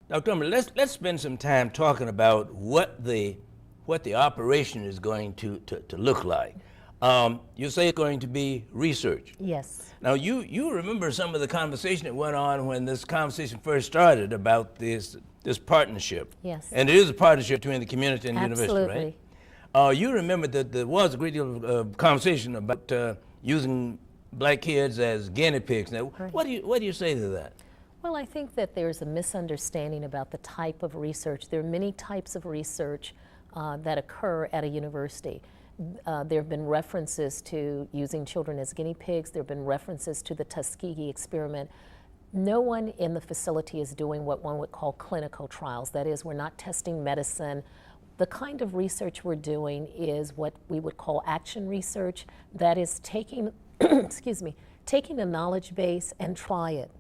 Dr. Umber, let's spend some time talking about what the operation is going to look like. You say it's going to be research. Yes. Now, you remember some of the conversation that went on when this conversation first started about this partnership. Yes. And it is a partnership between the community and the Absolutely. university, right? You remember that there was a great deal of conversation about using black kids as guinea pigs. Now, Right. what do you say to that? Well, I think that there's a misunderstanding about the type of research. There are many types of research that occur at a university. There have been references to using children as guinea pigs. There have been references to the Tuskegee experiment. No one in the facility is doing what one would call clinical trials. That is, we're not testing medicine. The kind of research we're doing is what we would call action research. That is taking, excuse me, taking a knowledge base and try it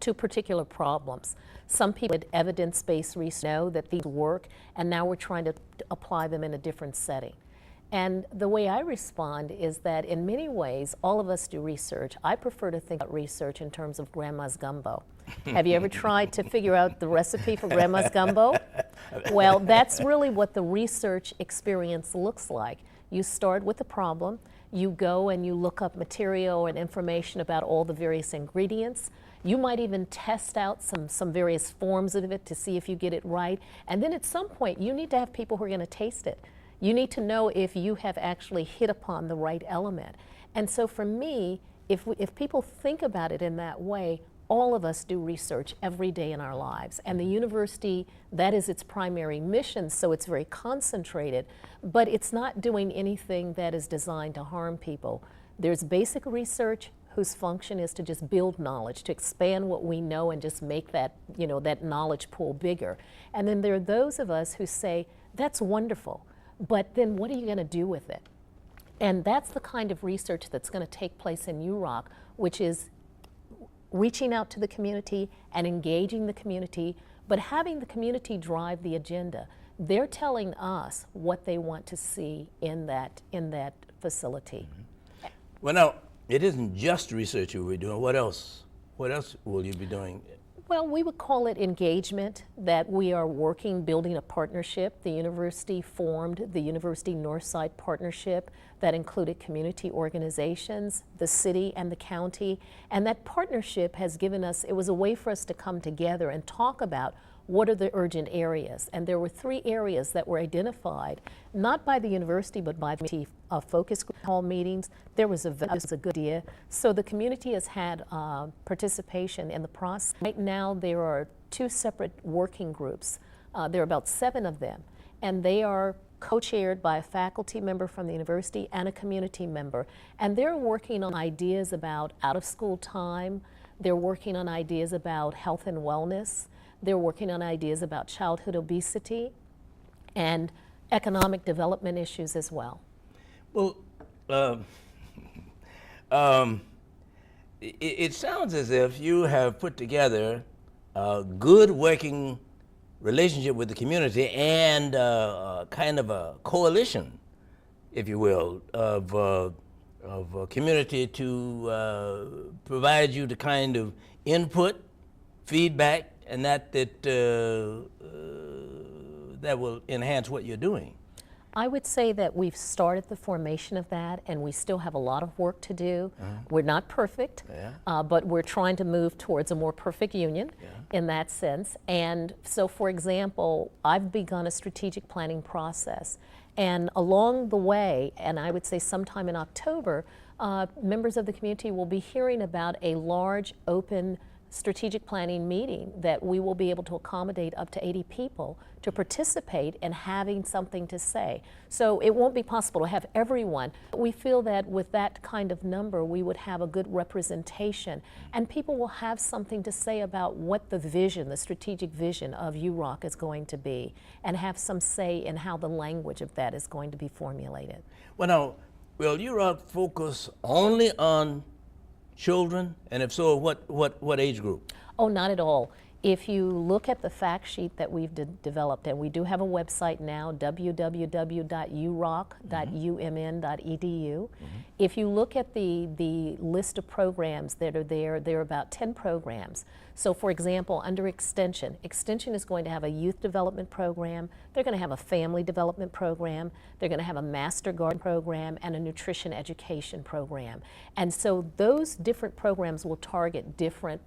to particular problems. Some people with evidence-based research know that these work, and now we're trying to apply them in a different setting. And the way I respond is that in many ways, all of us do research. I prefer to think about research in terms of grandma's gumbo. Have you ever tried to figure out the recipe for grandma's gumbo? Well, that's really what the research experience looks like. You start with the problem, you go and you look up material and information about all the various ingredients. You might even test out some various forms of it to see if you get it right. And then at some point, you need to have people who are going to taste it. You need to know if you have actually hit upon the right element. And so for me, if people think about it in that way, all of us do research every day in our lives. And the university, that is its primary mission, so it's very concentrated, but it's not doing anything that is designed to harm people. There's basic research whose function is to just build knowledge, to expand what we know and just make that, that knowledge pool bigger. And then there are those of us who say, that's wonderful, but then what are you going to do with it? And that's the kind of research that's going to take place in UROC, which is reaching out to the community and engaging the community, but having the community drive the agenda. They're telling us what they want to see in that facility. Mm-hmm. Well, now, it isn't just research you'll be doing. What else? What else will you be doing? Well, we would call it engagement, that we are building a partnership. The university formed the University Northside Partnership that included community organizations, the city and the county, and that partnership has given us, it was a way for us to come together and talk about what are the urgent areas. And there were 3 areas that were identified, not by the university, but by the focus group hall meetings. There was a good idea. So the community has had participation in the process. Right now, there are 2 separate working groups. There are about 7 of them, and they are co-chaired by a faculty member from the university and a community member. And they're working on ideas about out-of-school time. They're working on ideas about health and wellness. They're working on ideas about childhood obesity and economic development issues as well. Well, it sounds as if you have put together a good working relationship with the community and kind of a coalition, if you will, of a community to provide you the kind of input, feedback, and that will enhance what you're doing. I would say that we've started the formation of that, and we still have a lot of work to do. We're not perfect, but we're trying to move towards a more perfect union in that sense. And so, for example, I've begun a strategic planning process. And along the way, and I would say sometime in October, members of the community will be hearing about a large, open, strategic planning meeting that we will be able to accommodate up to 80 people to participate in having something to say. So it won't be possible to have everyone, but we feel that with that kind of number we would have a good representation and people will have something to say about what the vision, the strategic vision of UROC is going to be, and have some say in how the language of that is going to be formulated. Well, now, will UROC focus only on children, and if so, what age group? Oh, not at all. If you look at the fact sheet that we've developed, and we do have a website now, www.uroc.umn.edu. If you look at the list of programs that are there are about 10 programs. So for example, under Extension is going to have a youth development program, they're going to have a family development program, they're going to have a master garden program, and a nutrition education program. And so those different programs will target different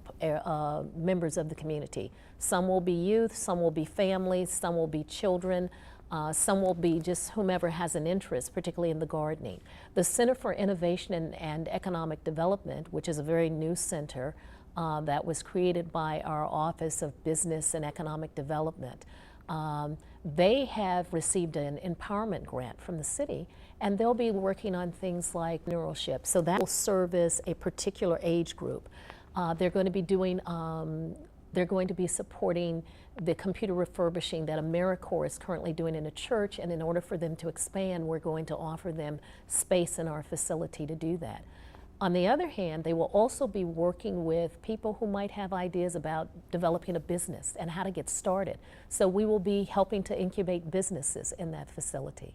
members of the community. Some will be youth, some will be families, some will be children, some will be just whomever has an interest, particularly in the gardening. The Center for Innovation and Economic Development, which is a very new center that was created by our Office of Business and Economic Development, they have received an empowerment grant from the city, and they'll be working on things like entrepreneurship. So that will service a particular age group. They're going to be doing they're going to be supporting the computer refurbishing that AmeriCorps is currently doing in a church, and in order for them to expand, we're going to offer them space in our facility to do that. On the other hand, they will also be working with people who might have ideas about developing a business and how to get started. So we will be helping to incubate businesses in that facility.